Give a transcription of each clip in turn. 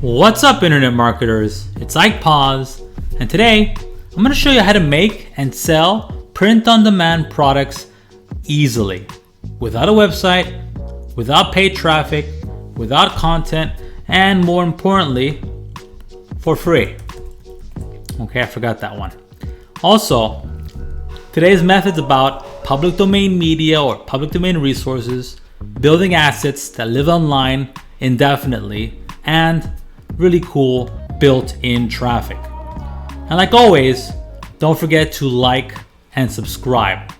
What's up, internet marketers? It's Ike Paz, and today I'm going to show you how to make and sell print-on-demand products easily, without a website, without paid traffic, without content, and more importantly, for free. Okay, I forgot that one. Also, today's method's about public domain media or public domain resources, building assets that live online indefinitely, and really cool built-in traffic. And like always, don't forget to like and subscribe.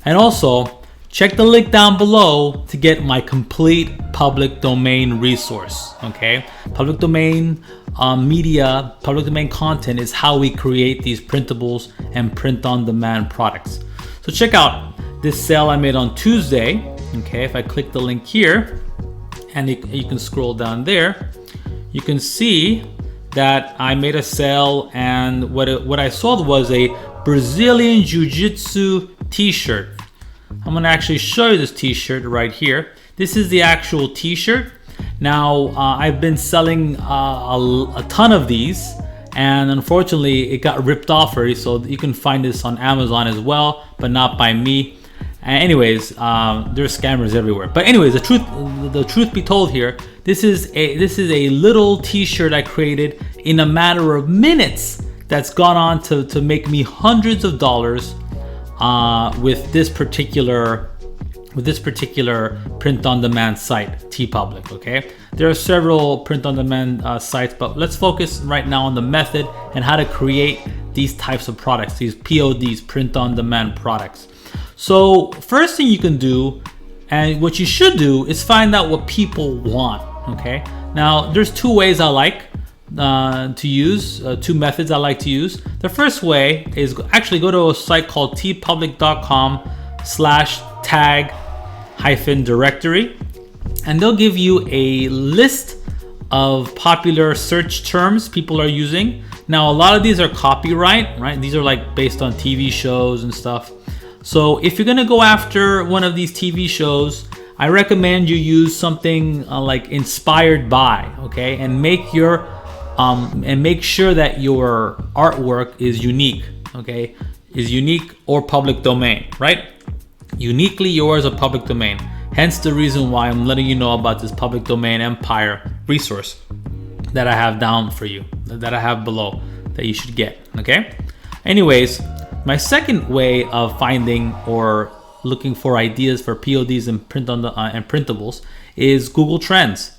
And also, check the link down below to get my complete public domain resource, okay? Public domain media, public domain content is how we create these printables and print-on-demand products. So check out this sale I made on Tuesday, okay? If I click the link here, and you can scroll down there, you can see that I made a sale, and what I sold was a Brazilian Jiu-Jitsu t-shirt. I'm gonna actually show you this t-shirt right here. This is the actual t-shirt. Now, I've been selling a ton of these, and unfortunately it got ripped off already, so you can find this on Amazon as well, but not by me. Anyways, there's scammers everywhere. But anyways, the truth be told here, this is a little t-shirt I created in a matter of minutes that's gone on to make me hundreds of dollars with this particular print-on-demand site, TeePublic. Okay, there are several print-on-demand sites, but let's focus right now on the method and how to create these types of products, these PODs, print-on-demand products. So first thing you can do, and what you should do, is find out what people want. Okay, now there's two ways I like to use, two methods I like to use. The first way is actually go to a site called teepublic.com/tag-directory, and they'll give you a list of popular search terms people are using. Now a lot of these are copyright, right? These are like based on TV shows and stuff. So if you're gonna go after one of these TV shows, I recommend you use something like inspired by, okay, and make sure that your artwork is unique, okay, is unique or public domain, right? Uniquely yours or public domain. Hence the reason why I'm letting you know about this public domain empire resource that I have down for you, that I have below, that you should get, okay? Anyways, my second way of finding or looking for ideas for PODs and and printables is Google Trends.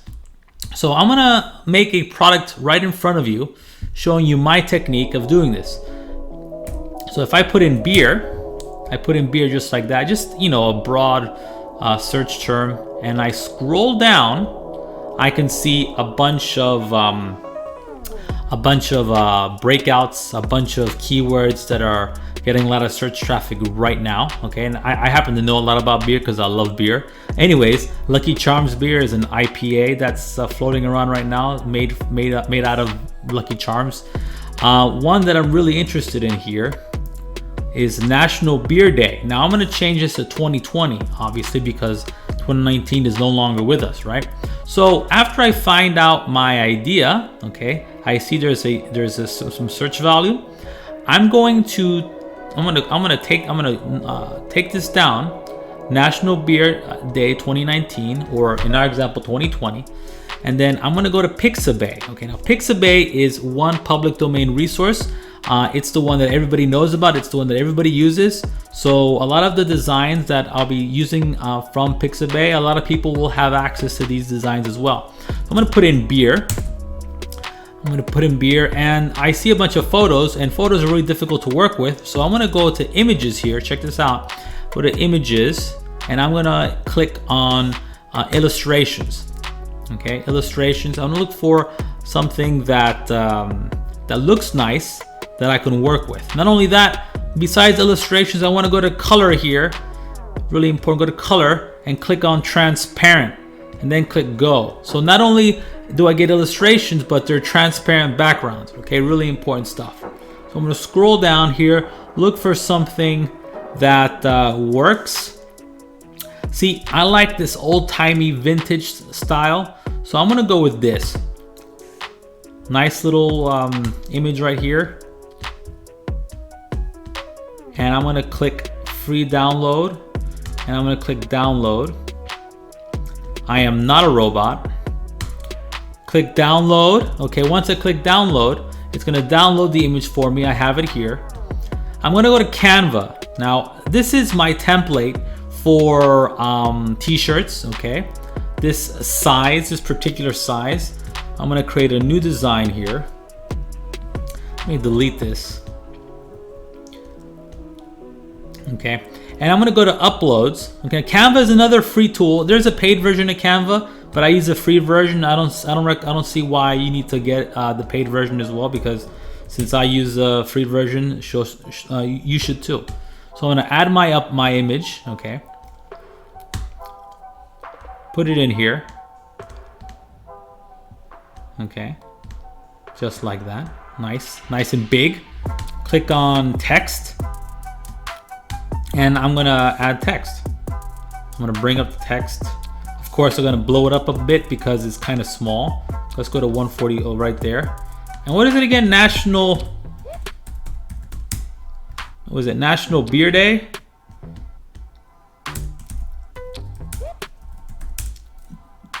So I'm gonna make a product right in front of you, showing you my technique of doing this. So if I put in beer, just like that, just, you know, a broad search term, and I scroll down, I can see a bunch of breakouts, a bunch of keywords that are getting a lot of search traffic right now, okay? And I happen to know a lot about beer because I love beer. Anyways, Lucky Charms beer is an IPA that's floating around right now, made out of Lucky Charms. One that I'm really interested in here is National Beer Day. Now I'm gonna change this to 2020, obviously, because 2019 is no longer with us, right? So after I find out my idea, okay, I see there's some search value. I'm gonna take this down, National Beer Day 2019, or in our example 2020, and then I'm gonna go to Pixabay. Okay, now Pixabay is one public domain resource. It's the one that everybody knows about. It's the one that everybody uses. So a lot of the designs that I'll be using from Pixabay, a lot of people will have access to these designs as well. So I'm gonna put in beer. And I see a bunch of photos, and photos are really difficult to work with. So I'm gonna go to images here. Check this out. Go to images, and I'm gonna click on illustrations. Okay, illustrations. I'm gonna look for something that looks nice, that I can work with. Not only that, besides illustrations, I want to go to color here. Really important. Go to color and click on transparent, and then click go. So not only do I get illustrations, but they're transparent backgrounds. Okay, really important stuff. So I'm going to scroll down here, look for something that works. See, I like this old-timey vintage style, so I'm gonna go with this. Nice little image right here. And I'm gonna click free download, and I'm gonna click download. I am not a robot. Click download. Okay, once I click download, it's gonna download the image for me. I have it here. I'm gonna go to Canva. Now, this is my template for t-shirts, okay? This size, this particular size. I'm gonna create a new design here. Let me delete this. Okay, and I'm gonna go to uploads. Okay, Canva is another free tool. There's a paid version of Canva, but I use a free version. I don't see why you need to get the paid version as well, because since I use a free version, you should too. So I'm gonna add my image. Okay, put it in here. Okay, just like that. Nice and big. Click on text, and I'm gonna add text. I'm gonna bring up the text. Of course, I'm gonna blow it up a bit because it's kind of small. Let's go to 140 right there. And what is it again? National Beer Day?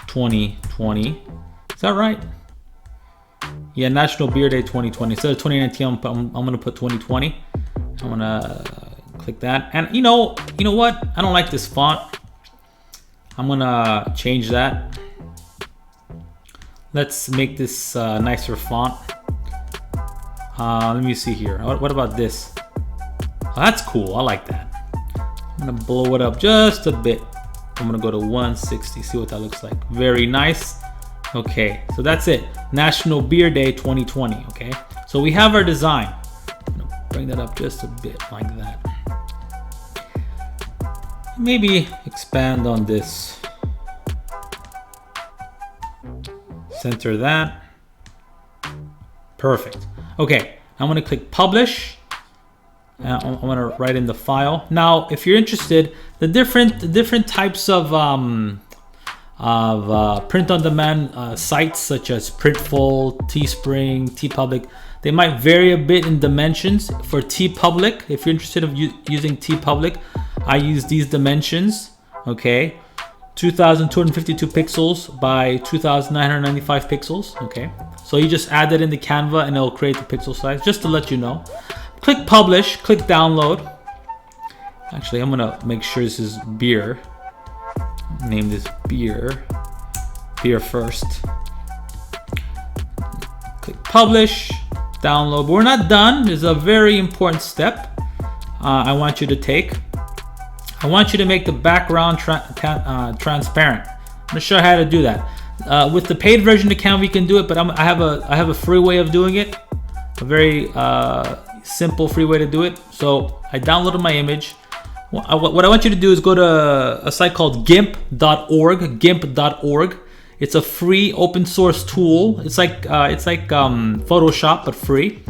2020. Is that right? Yeah, National Beer Day 2020. Instead of 2019, I'm gonna put 2020. I'm gonna click that. And you know what? I don't like this font. I'm gonna change that. Let's make this nicer font. Let me see here. What about this? Oh, that's cool. I like that. I'm gonna blow it up just a bit. I'm gonna go to 160. See what that looks like. Very nice. Okay, so that's it. National Beer Day 2020. Okay, so we have our design. I'm gonna bring that up just a bit like that. Maybe expand on this. Center that. Perfect. Okay, I'm gonna click publish. I'm gonna write in the file. Now, if you're interested, the different types of print-on-demand sites such as Printful, Teespring, TeePublic, they might vary a bit in dimensions. For TeePublic, if you're interested in using TeePublic, I use these dimensions. Okay, 2,252 pixels by 2,995 pixels. Okay, so you just add that into Canva and it'll create the pixel size, just to let you know. Click publish, click download. Actually, I'm gonna make sure this is beer. Name this beer first. Click publish, download. But we're not done. There's a very important step I want you to take. I want you to make the background transparent. I'm gonna show you how to do that. With the paid version of Canva, you can do it, but I have a free way of doing it. A very simple free way to do it. So I downloaded my image. What I want you to do is go to a site called gimp.org. Gimp.org. It's a free open source tool. It's like Photoshop, but free.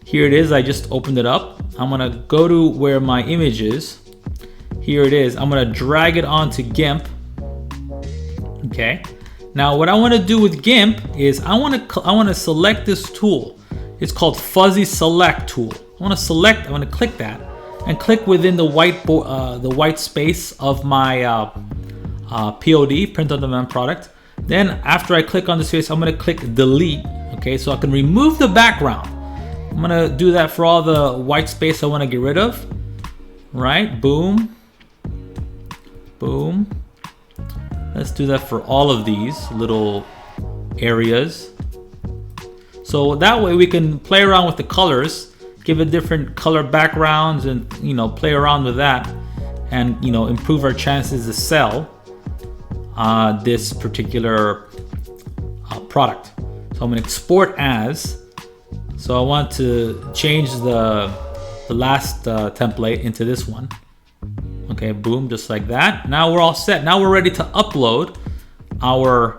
Here it is. I just opened it up. I'm gonna go to where my image is. Here it is. I'm gonna drag it onto GIMP. Okay. Now what I want to do with GIMP is I want to select this tool. It's called Fuzzy Select tool. I want to click that and click within the white space of my POD, print on demand product. Then after I click on this space, I'm going to click delete. Okay, so I can remove the background. I'm going to do that for all the white space I want to get rid of. Right? Boom. Boom. Let's do that for all of these little areas. So that way we can play around with the colors, give it different color backgrounds, and play around with that, and improve our chances to sell this particular product. So I'm going to export as. So I want to change the last template into this one. Okay, boom, just like that. Now we're all set. Now we're ready to upload our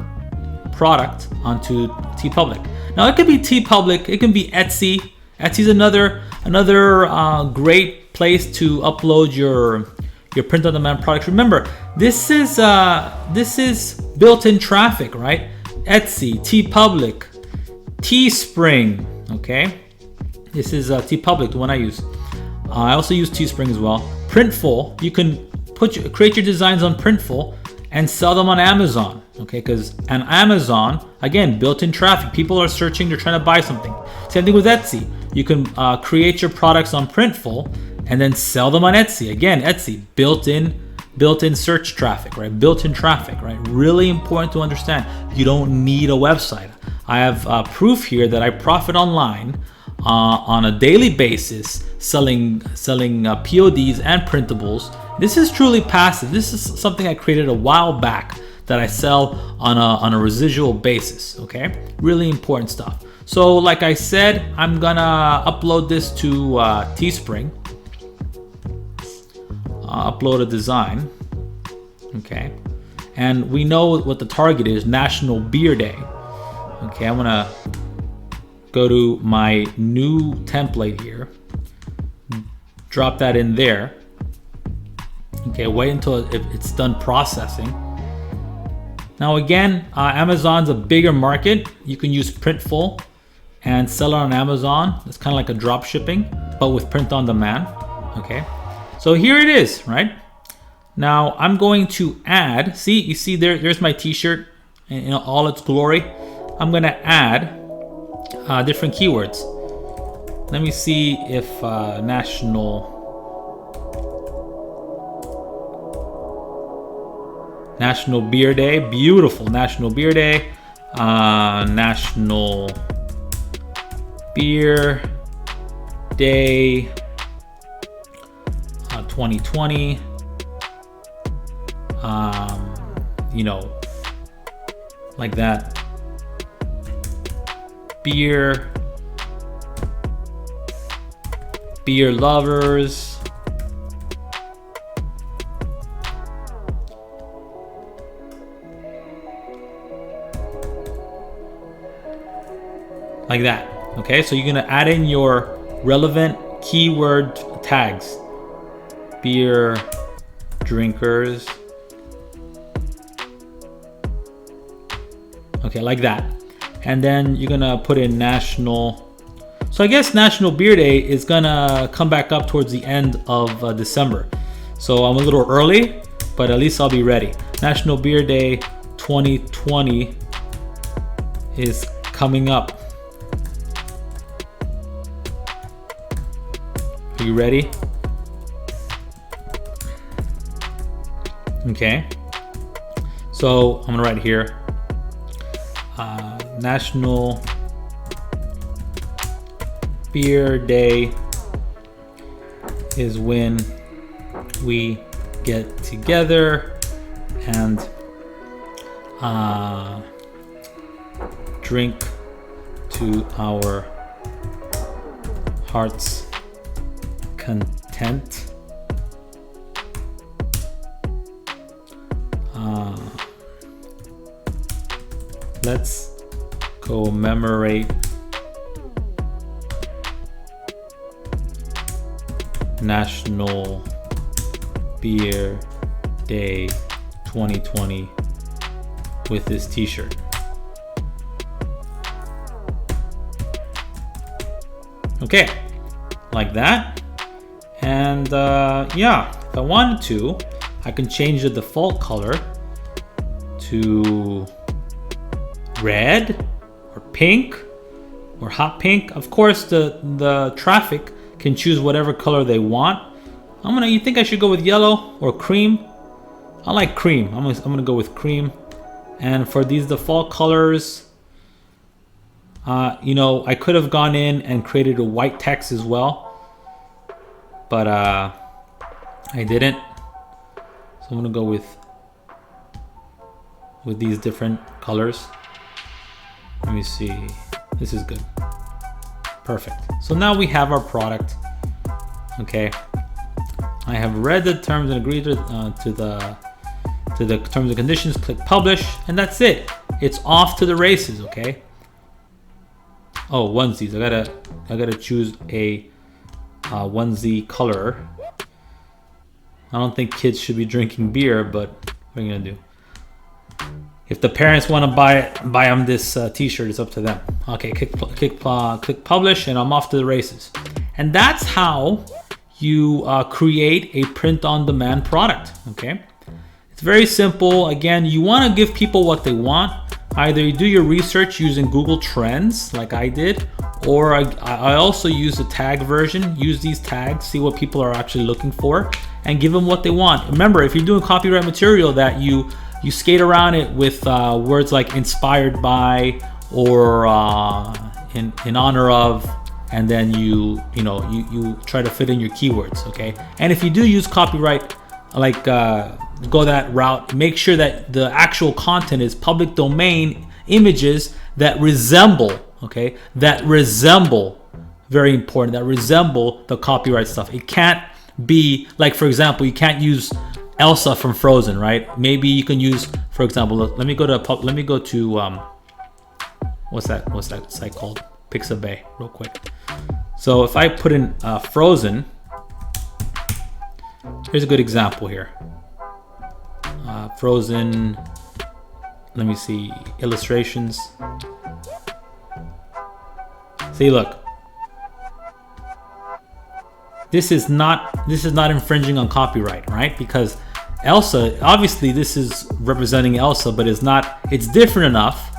product onto TeePublic. Now it could be TeePublic, it can be Etsy. Etsy's another great place to upload your print-on-demand products. Remember, this is built-in traffic, right? Etsy, TeePublic, Teespring, okay? This is TeePublic, the one I use. I also use Teespring as well. Printful, you can create your designs on Printful and sell them on Amazon, okay? Because on Amazon, again, built-in traffic. People are searching, they're trying to buy something. Same thing with Etsy. You can create your products on Printful and then sell them on Etsy. Again, Etsy, built-in search traffic, right? Built-in traffic, right? Really important to understand. You don't need a website. I have proof here that I profit online on a daily basis selling PODs and printables. This is truly passive. This is something I created a while back that I sell on a residual basis, okay? Really important stuff. So like I said, I'm gonna upload this to Teespring. Upload a design, okay? And we know what the target is, National Beer Day. Okay, I'm gonna go to my new template here, drop that in there. Okay, wait until it's done processing. Now again, Amazon's a bigger market. You can use Printful and sell it on Amazon. It's kind of like a drop shipping, but with print on demand, okay? So here it is, right? Now I'm going to add, you see there's my t-shirt in all its glory. I'm gonna add different keywords. Let me see if National Beer Day, beautiful National Beer Day, National Beer Day 2020, like that. Beer lovers, like that. Okay, so you're gonna add in your relevant keyword tags. Beer drinkers. Okay, like that. And then you're gonna put in national. So I guess National Beer Day is gonna come back up towards the end of December. So I'm a little early, but at least I'll be ready. National Beer Day 2020 is coming up. Are you ready? Okay. So I'm gonna write here, National Beer Day is when we get together and drink to our heart's content. Let's commemorate National Beer Day 2020 with this t-shirt. Okay, like that. And yeah, if I wanted to, I can change the default color to red or pink or hot pink. Of course, the traffic can choose whatever color they want. You think I should go with yellow or cream? I like cream. I'm gonna go with cream. And for these default colors, I could have gone in and created a white text as well, but I didn't. So I'm gonna go with these different colors. Let me see. This is good. Perfect. So now we have our product. Okay. I have read the terms and agreed to the terms and conditions. Click publish, and that's it. It's off to the races. Okay. Oh, onesies. I gotta choose a onesie color. I don't think kids should be drinking beer, but what are you gonna do? If the parents want to buy them this t-shirt, it's up to them. Okay, click publish, and I'm off to the races. And that's how you create a print-on-demand product. Okay, it's very simple. Again, you want to give people what they want. Either you do your research using Google Trends, like I did, or I also use the tag version. Use these tags, see what people are actually looking for, and give them what they want. Remember, if you're doing copyright material, that you skate around it with words like inspired by or in honor of, and then you try to fit in your keywords. Okay, and if you do use copyright, like go that route, make sure that the actual content is public domain images that resemble, okay, very important, that resemble the copyright stuff. It can't be like, for example, you can't use Elsa from Frozen, right? Maybe you can use, for example, let me go to what's that site called? Pixabay, real quick. So if I put in Frozen, here's a good example here. Frozen, let me see, illustrations. See, look. This is not infringing on copyright, right? Because Elsa, obviously this is representing Elsa, but it's different enough,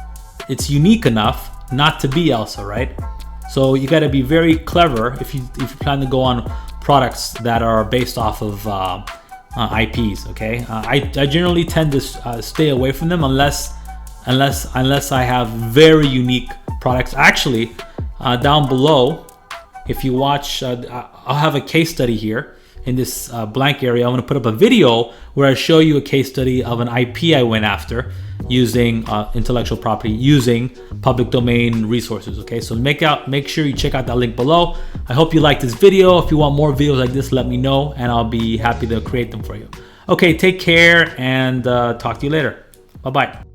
it's unique enough not to be Elsa, right? So you got to be very clever if you plan to go on products that are based off of IPs. Okay, I generally tend to stay away from them unless I have very unique products. Actually, down below, if you watch, I'll have a case study here in this blank area. I'm going to put up a video where I show you a case study of an IP I went after using intellectual property, using public domain resources. Okay, so make sure you check out that link below. I hope you like this video. If you want more videos like this, let me know and I'll be happy to create them for you. Okay, take care and talk to you later. Bye-bye.